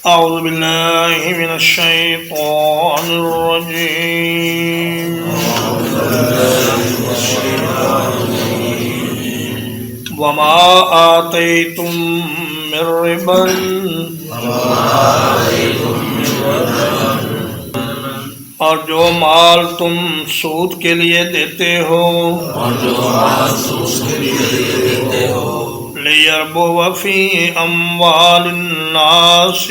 أعوذ بالله من الشيطان الرجيم وما آتيتم من ربا اور جو مال تم سود کے لیے دیتے ہو لِيَرْبُوَ فِي أَمْوَالِ النَّاسِ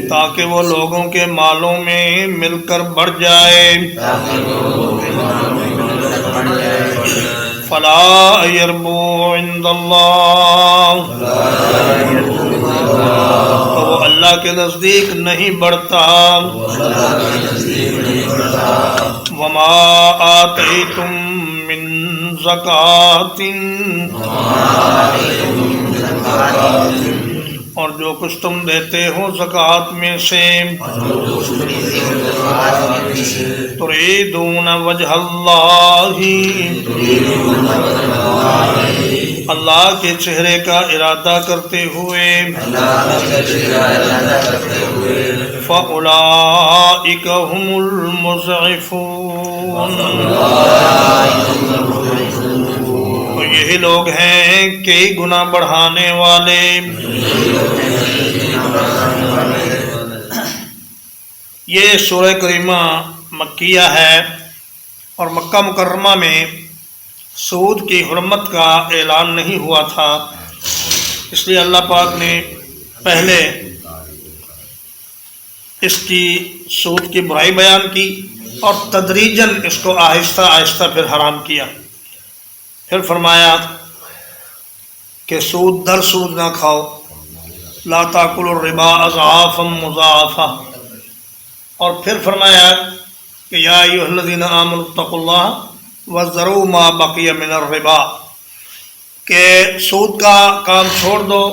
تاکہ وہ لوگوں کے مالوں میں مل کر بڑھ جائے فَلَا يَرْبُو عِنْدَ اللَّهِ تو وہ اللہ کے نزدیک نہیں بڑھتا وَمَا آتَيْتُم من زکات اور جو کچھ تم دیتے ہو زکوٰۃ میں سے تریدون وجہ اللہ اللہ کے چہرے کا ارادہ کرتے ہوئے فَأُولَئِكَ هُمُ الْمُضْعِفُونَ تو یہی لوگ ہیں کئی گنا بڑھانے والے۔ یہ سورہ کریمہ مکیہ ہے اور مکہ مکرمہ میں سود کی حرمت کا اعلان نہیں ہوا تھا، اس لیے اللہ پاک نے پہلے اس کی سود کی برائی بیان کی اور تدریجاً اس کو آہستہ آہستہ پھر حرام کیا۔ پھر فرمایا کہ سود در سود نہ کھاؤ، لا تاکلوا الربا اضعافا مضاعفہ، اور پھر فرمایا کہ یا ایھا الذین آمنوا اتقوا اللہ وذروا ما بقی من الربا، کہ سود کا کام چھوڑ دو،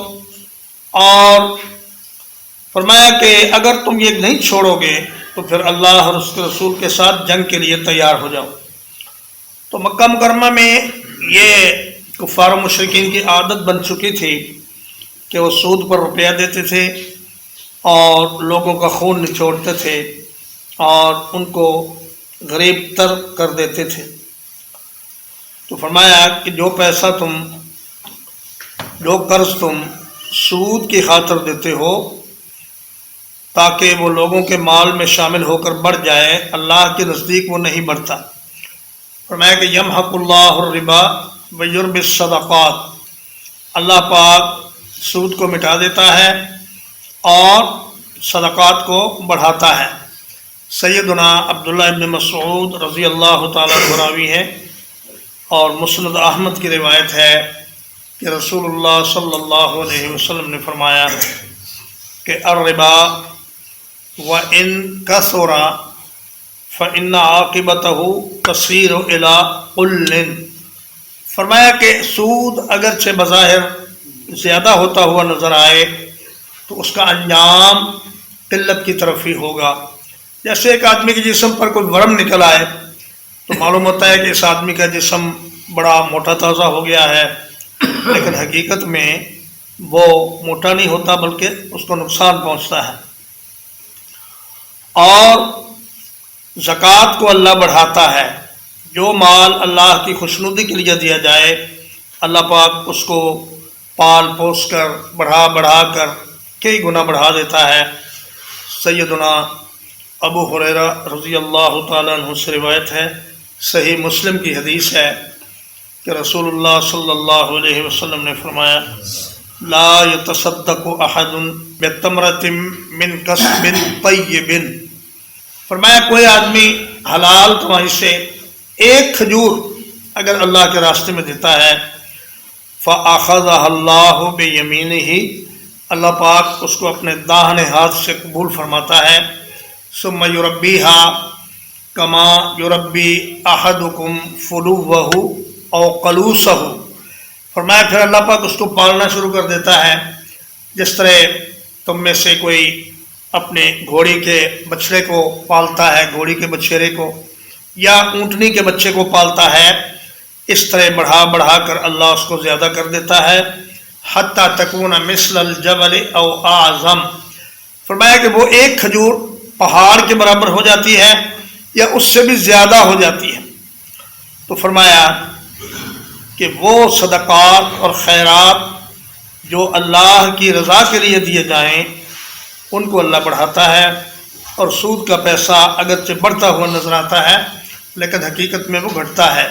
اور فرمایا کہ اگر تم یہ نہیں چھوڑو گے تو پھر اللہ اور اس کے رسول کے ساتھ جنگ کے لیے تیار ہو جاؤ۔ تو مکہ مکرمہ میں یہ کفار و مشرکین کی عادت بن چکی تھی کہ وہ سود پر روپیہ دیتے تھے اور لوگوں کا خون نچوڑتے تھے اور ان کو غریب تر کر دیتے تھے۔ تو فرمایا کہ جو پیسہ جو قرض تم سود کی خاطر دیتے ہو تاکہ وہ لوگوں کے مال میں شامل ہو کر بڑھ جائے، اللہ کے نزدیک وہ نہیں بڑھتا۔ فرمایا کہ یمحق اللہ الربا ویربی الصدقات، اللہ پاک سود کو مٹا دیتا ہے اور صدقات کو بڑھاتا ہے۔ سیدنا عبداللہ ابن مسعود رضی اللہ تعالیٰ عنہ راوی ہے اور مسند احمد کی روایت ہے کہ رسول اللہ صلی اللہ علیہ وسلم نے فرمایا کہ الربا وَإِن كَثُرَ فَإِنَّ عَاقِبَتَهُ تَصِيرُ إِلَىٰ قُلٍّ، فرمایا کہ سود اگرچہ بظاہر زیادہ ہوتا ہوا نظر آئے تو اس کا انجام قلت کی طرف ہی ہوگا۔ جیسے ایک آدمی کے جسم پر کوئی ورم نکل آئے تو معلوم ہوتا ہے کہ اس آدمی کا جسم بڑا موٹا تازہ ہو گیا ہے، لیکن حقیقت میں وہ موٹا نہیں ہوتا بلکہ اس کو نقصان پہنچتا ہے۔ اور زکوٰۃ کو اللہ بڑھاتا ہے، جو مال اللہ کی خوشنودی کے لیے دیا جائے اللہ پاک اس کو پال پوس کر بڑھا کر کئی گنا بڑھا دیتا ہے۔ سیدنا ابو ہریرہ رضی اللہ تعالیٰ عنہ سے روایت ہے، صحیح مسلم کی حدیث ہے کہ رسول اللہ صلی اللہ علیہ وسلم نے فرمایا لا يتصدق احد بتمرۃ من کسب طیب، فرمایا کوئی آدمی حلال کمائی سے ایک کھجور اگر اللہ کے راستے میں دیتا ہے فَأَخَذَهَا اللَّهُ بِيَمِينِهِ، اللہ پاک اس کو اپنے داہنے ہاتھ سے قبول فرماتا ہے، ثُمَّ يُرَبِّيهَا كَمَا يُرَبِّي أَحَدُكُمْ فُلُوَّهُ أَوْ قَلُوسَهُ، فرمایا پھر اللہ پاک اس کو پالنا شروع کر دیتا ہے جس طرح تم میں سے کوئی اپنے گھوڑی کے بچڑے کو پالتا ہے، گھوڑی کے بچھیرے کو، یا اونٹنی کے بچے کو پالتا ہے، اس طرح بڑھا کر اللہ اس کو زیادہ کر دیتا ہے حتی تکون مثل الجبل او اعظم، فرمایا کہ وہ ایک کھجور پہاڑ کے برابر ہو جاتی ہے یا اس سے بھی زیادہ ہو جاتی ہے۔ تو فرمایا کہ وہ صدقات اور خیرات جو اللہ کی رضا کے لیے دیے جائیں ان کو اللہ بڑھاتا ہے، اور سود کا پیسہ اگرچہ بڑھتا ہوا نظر آتا ہے لیکن حقیقت میں وہ گھٹتا ہے۔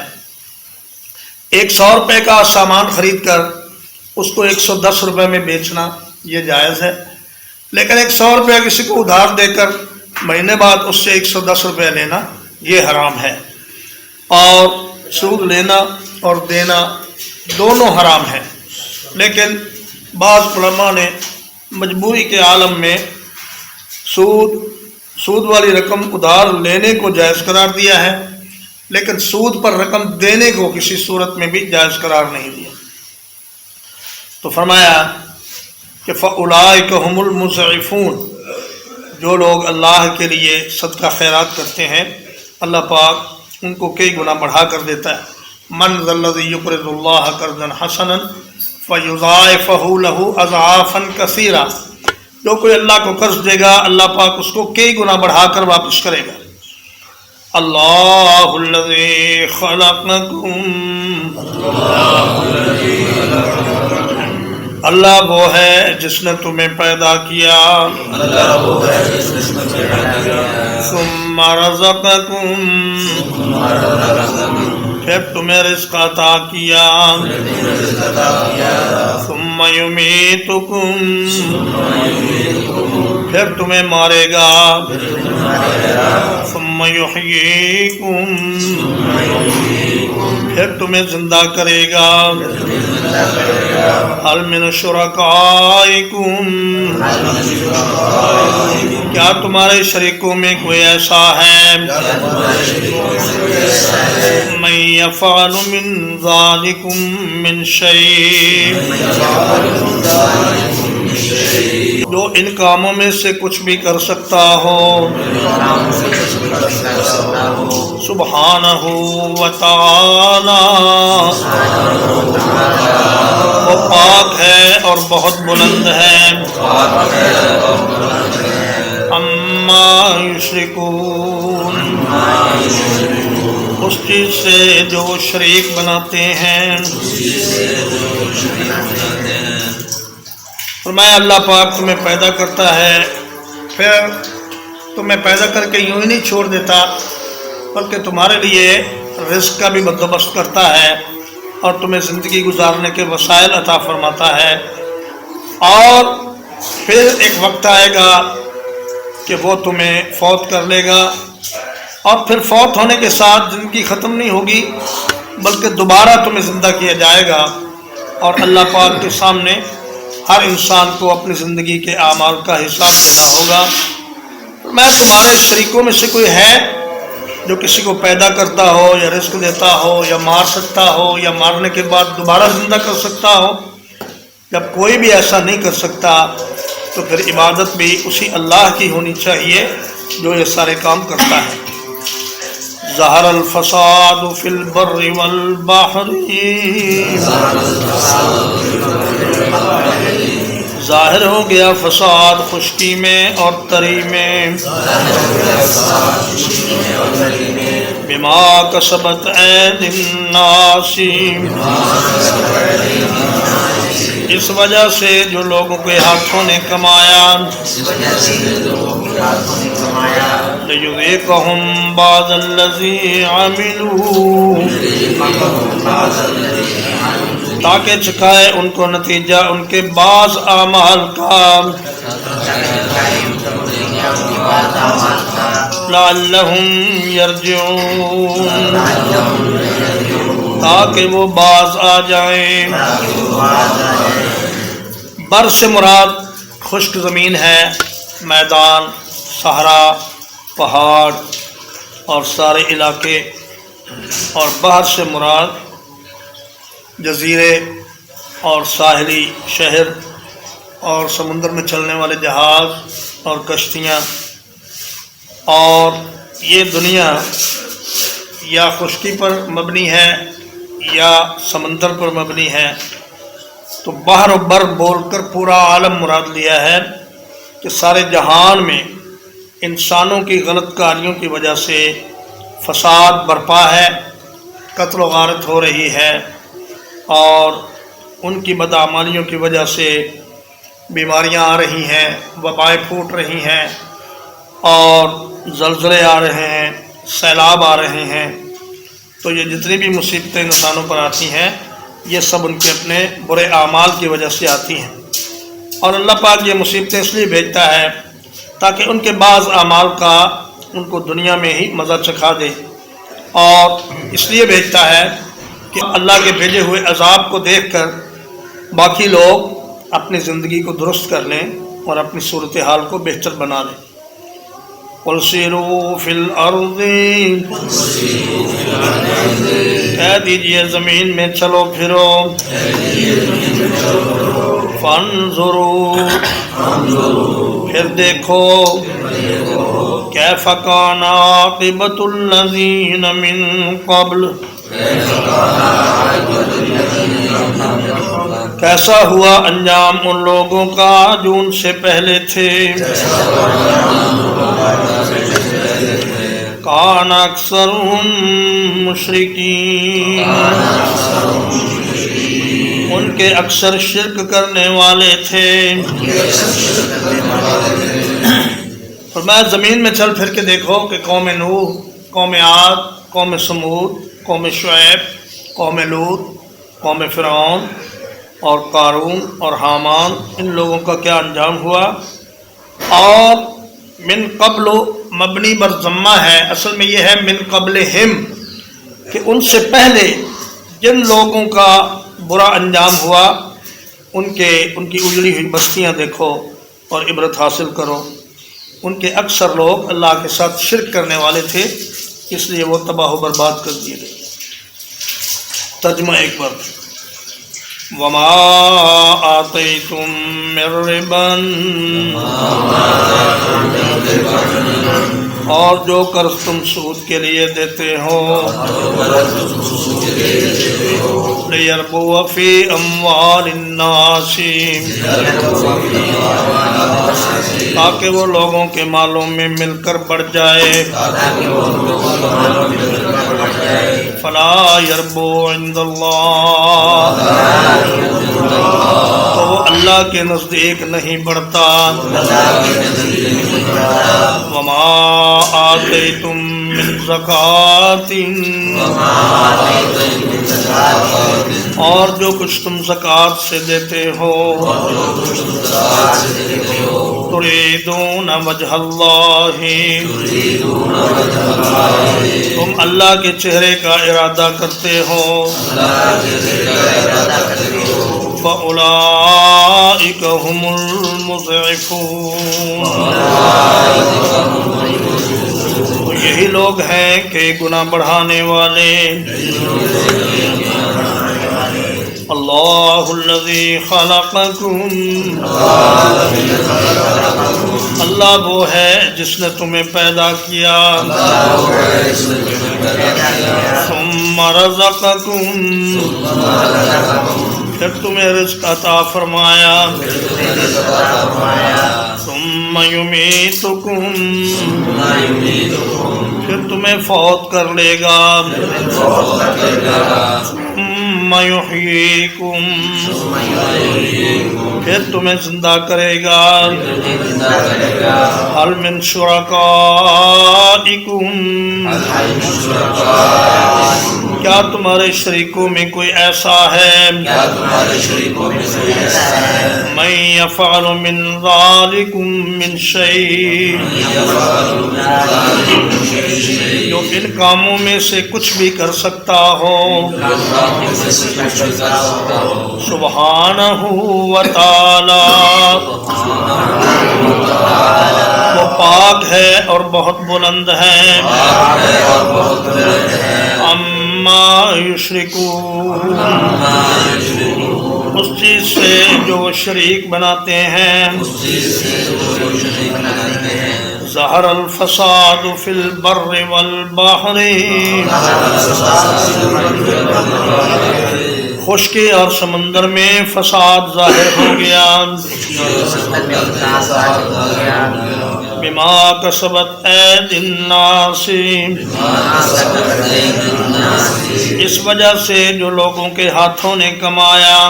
100 روپے کا سامان خرید کر اس کو 110 روپے میں بیچنا یہ جائز ہے، لیکن 100 روپے کسی کو ادھار دے کر مہینے بعد اس سے 110 روپے لینا یہ حرام ہے، اور سود لینا اور دینا دونوں حرام ہیں۔ لیکن بعض علماء نے مجبوری کے عالم میں سود والی رقم ادھار لینے کو جائز قرار دیا ہے، لیکن سود پر رقم دینے کو کسی صورت میں بھی جائز قرار نہیں دیا۔ تو فرمایا کہ فَأُولَٰئِكَ هُمُ الْمُضْعِفُونَ، جو لوگ اللہ کے لیے صدقہ خیرات کرتے ہیں اللہ پاک ان کو کئی گنا بڑھا کر دیتا ہے۔ مَنْ ذَا الَّذِي يُقْرِضُ اللَّهَ قَرْضًا حَسَنًا فَيُضَاعِفَهُ لَهُ أَضْعَافًا كَثِيرًا، جو کوئی اللہ کو قرض دے گا اللہ پاک اس کو کئی گنا بڑھا کر واپس کرے گا۔ اللہ الذی خلقکم، اللہ وہ ہے جس نے تمہیں پیدا کیا، ثم رزقکم، پھر تمہیں رزق عطا کیا، ثم یمیتکم، پھر تمہیں مارے گا، ثم یحییکم، پھر تمہیں زندہ کرے گا۔ هل من شرکائکم، کیا تمہارے شریکوں میں کوئی ایسا ہے، من یفعل من ذالکم من شیء، جو ان کاموں میں سے کچھ بھی کر سکتا ہو، سبحانہ و تعالی، وہ پاک ہے اور بہت بلند ہے، اما یشرکون، اس چیز سے جو شریک بناتے ہیں۔ فرمایا اللہ پاک تمہیں پیدا کرتا ہے، پھر تمہیں پیدا کر کے یوں ہی نہیں چھوڑ دیتا بلکہ تمہارے لیے رزق کا بھی بندوبست کرتا ہے اور تمہیں زندگی گزارنے کے وسائل عطا فرماتا ہے، اور پھر ایک وقت آئے گا کہ وہ تمہیں فوت کر لے گا، اور پھر فوت ہونے کے ساتھ زندگی ختم نہیں ہوگی بلکہ دوبارہ تمہیں زندہ کیا جائے گا، اور اللہ پاک کے سامنے ہر انسان کو اپنی زندگی کے اعمال کا حساب دینا ہوگا۔ میں تمہارے شریکوں میں سے کوئی ہے جو کسی کو پیدا کرتا ہو یا رزق دیتا ہو یا مار سکتا ہو یا مارنے کے بعد دوبارہ زندہ کر سکتا ہو؟ جب کوئی بھی ایسا نہیں کر سکتا تو پھر عبادت بھی اسی اللہ کی ہونی چاہیے جو یہ سارے کام کرتا ہے۔ ظہر الفساد فی البر والبحر، ظاہر ہو گیا فساد خشکی میں اور تری میں، بما کسبت ایدی الناس، اس وجہ سے جو لوگوں کے ہاتھوں نے کمایا، لِيُذِيقَهُمْ بَعْضَ الَّذِي عَمِلُوا، تاکہ چکھائے ان کو نتیجہ ان کے بعض اعمال کا، لَعَلَّهُمْ يَرْجِعُونَ، تاکہ وہ باز آ جائیں۔ بر سے مراد خشک زمین ہے، میدان، صحرا، پہاڑ اور سارے علاقے، اور بحر سے مراد جزیرے اور ساحلی شہر اور سمندر میں چلنے والے جہاز اور کشتیاں، اور یہ دنیا یا خشکی پر مبنی ہے یا سمندر پر مبنی ہے، تو بحر و بر بول کر پورا عالم مراد لیا ہے کہ سارے جہان میں انسانوں کی غلط کاریوں کی وجہ سے فساد برپا ہے، قتل و غارت ہو رہی ہے، اور ان کی بدعمالیوں کی وجہ سے بیماریاں آ رہی ہیں، وبائیں پھوٹ رہی ہیں، اور زلزلے آ رہے ہیں، سیلاب آ رہے ہیں۔ تو یہ جتنی بھی مصیبتیں انسانوں پر آتی ہیں یہ سب ان کے اپنے برے اعمال کی وجہ سے آتی ہیں، اور اللہ پاک یہ مصیبتیں اس لیے بھیجتا ہے تاکہ ان کے بعض اعمال کا ان کو دنیا میں ہی مزہ چکھا دے، اور اس لیے بھیجتا ہے کہ اللہ کے بھیجے ہوئے عذاب کو دیکھ کر باقی لوگ اپنی زندگی کو درست کر لیں اور اپنی صورتحال کو بہتر بنا لیں۔ قُلْ سِیرُوا فِی الْأَرْضِ، کہہ دیجئے زمین میں چلو پھرو، فَانْظُرُوا، پھر دیکھو، کیف کان عاقبۃ الذین من قبل، کیسا ہوا انجام ان لوگوں کا جو ان سے پہلے تھے، کان اکثرهم مشرکین، ان کے اکثر شرک کرنے والے تھے۔ فرمایا زمین میں چل پھر کے دیکھو کہ قوم نوح، قوم عاد، قوم سمود، قوم شعیب، قوم لوط، قوم فرعون اور قارون اور حامان، ان لوگوں کا کیا انجام ہوا۔ اور من قبل مبنی بر ضمہ ہے، اصل میں یہ ہے من قبلہم، کہ ان سے پہلے جن لوگوں کا برا انجام ہوا ان کی اجڑی ہوئی بستیاں دیکھو اور عبرت حاصل کرو۔ ان کے اکثر لوگ اللہ کے ساتھ شرک کرنے والے تھے، اس لیے وہ تباہ و برباد کر دیے گئے۔ ترجمہ ایک بار، وما آتیتم من ربا، اور جو قرض تم سود کے لیے دیتے ہو، لیربو فی اموال الناس، تاکہ وہ لوگوں کے مالوں میں مل کر بڑھ جائے، فلا یربو عند اللہ، تو وہ اللہ کے نزدیک نہیں بڑھتا۔ وما آتیتم من زکوٰۃ، اور جو کچھ تم زکوٰۃ سے دیتے ہو، تریدون وجہ اللہ، تم اللہ کے چہرے کا ارادہ کرتے ہو، فَأُولَٰئِکَ هُمُ الْمُضْعِفُونَ، تو یہی لوگ ہیں کہ گناہ بڑھانے والے۔ اللہ الذی خلقکم، اللہ وہ ہے جس نے تمہیں پیدا کیا، ثم رزقکم، پھر تمہیں رزق عطا فرمایا، ثم یمیتکم، پھر تمہیں فوت کر لے گا، ثم یحییکم، پھر تمہیں زندہ کرے گا، هل من شرکائکم، کیا تمہارے شریکوں میں کوئی ایسا ہے، من یفعل من ذالکم من شیء، جو ان کاموں میں سے کچھ بھی کر سکتا ہو، سبحانہ وتعالی، وہ پاک ہے اور بہت بلند ہے، عما یشرکون، اس چیز سے جو وہ شریک بناتے ہیں، ظہر الفساد فی البر والبحر، خشکی اور سمندر میں فساد ظاہر ہو گیا بما کسبت ایدی الناس اس وجہ سے جو لوگوں کے ہاتھوں نے کمایا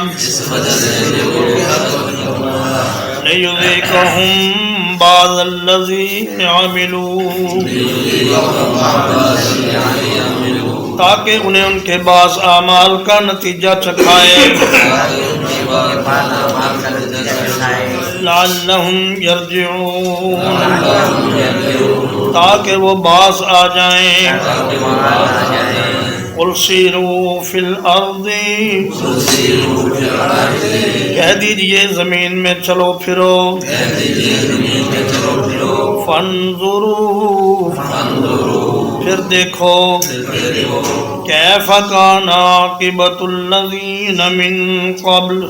لیذیقہم بعض الذی عملوا تاکہ انہیں ان کے بعض اعمال کا نتیجہ چکھائے لعلہم یرجعون تاکہ وہ باز آ جائیں قل سیروا فی الارض کہہ دیجئے زمین میں چلو پھرو فانظروا پھر دیکھو کیف کان عاقبۃ الذین من قبل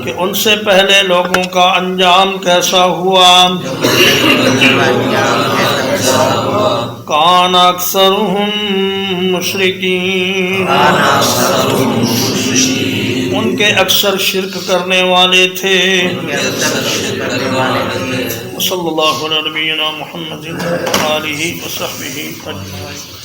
کہ ان سے پہلے لوگوں کا انجام کیسا ہوا کان اکثرہم مشرکین ان کے اکثر شرک کرنے والے تھے صلی اللہ علیہ نبینا محمد وآلہ وصحبہ اجمعین.